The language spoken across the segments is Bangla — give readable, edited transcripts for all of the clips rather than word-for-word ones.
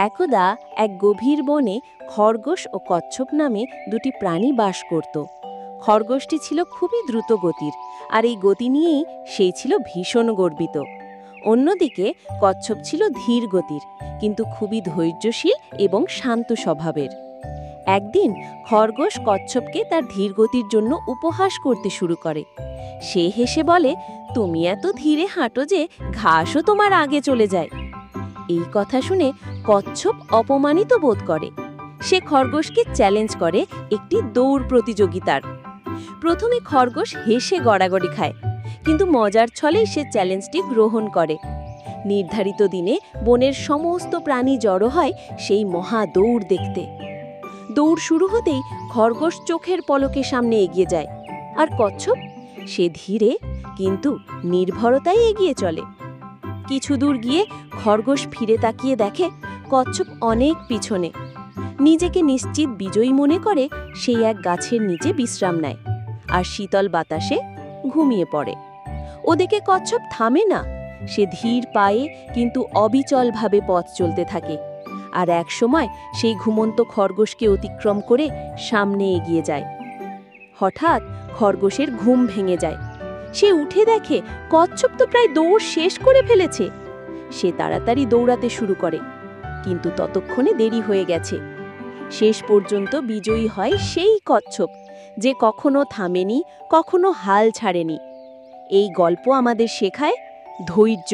একদা এক গভীর বনে খরগোশ ও কচ্ছপ নামে দুটি প্রাণী বাস করত। খরগোশটি ছিল খুবই দ্রুত গতির, আর এই গতি নিয়েই সেই ছিল ভীষণ গর্বিত। অন্যদিকে কচ্ছপ ছিল ধীর গতির, কিন্তু খুবই ধৈর্যশীল এবং শান্ত স্বভাবের। একদিন খরগোশ কচ্ছপকে তার ধীর গতির জন্য উপহাস করতে শুরু করে। সে হেসে বলে, তুমি এত ধীরে হাঁটো যে ঘাসও তোমার আগে চলে যায়। এই কথা শুনে কচ্ছপ অপমানিত বোধ করে। সে খরগোশকে চ্যালেঞ্জ করে একটি দৌড় প্রতিযোগিতার। প্রথমে খরগোশ হেসে গড়াগড়ি খায়, কিন্তু মজার ছলেই সে চ্যালেঞ্জটি গ্রহণ করে। নির্ধারিত দিনে বনের সমস্ত প্রাণী জড়ো হয় সেই মহা দৌড় দেখতে। দৌড় শুরু হতেই খরগোশ চোখের পলকে সামনে এগিয়ে যায়, আর কচ্ছপ সে ধীরে কিন্তু নির্ভরতায় এগিয়ে চলে। কিছু দূর গিয়ে খরগোশ ফিরে তাকিয়ে দেখে কচ্ছপ অনেক পিছনে। নিজেকে নিশ্চিত বিজয়ী মনে করে সেই এক গাছের নিচে বিশ্রাম নেয় আর শীতল বাতাসে ঘুমিয়ে পড়ে। ওদিকে কচ্ছপ থামে না, সে ধীর পায়ে কিন্তু অবিচলভাবে পথ চলতে থাকে, আর এক সময় সেই ঘুমন্ত খরগোশকে অতিক্রম করে সামনে এগিয়ে যায়। হঠাৎ খরগোশের ঘুম ভেঙে যায়। সে উঠে দেখে কচ্ছপ তো প্রায় দৌড় শেষ করে ফেলেছে। সে তাড়াতাড়ি দৌড়াতে শুরু করে, কিন্তু ততক্ষণে দেরি হয়ে গেছে। শেষ পর্যন্ত বিজয়ী হয় সেই কচ্ছপ, যে কখনো থামেনি, কখনো হাল ছাড়েনি। এই গল্প আমাদের শেখায় ধৈর্য,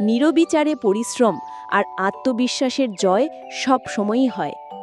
নিরবিচারে পরিশ্রম আর আত্মবিশ্বাসের জয় সব সময়ই হয়।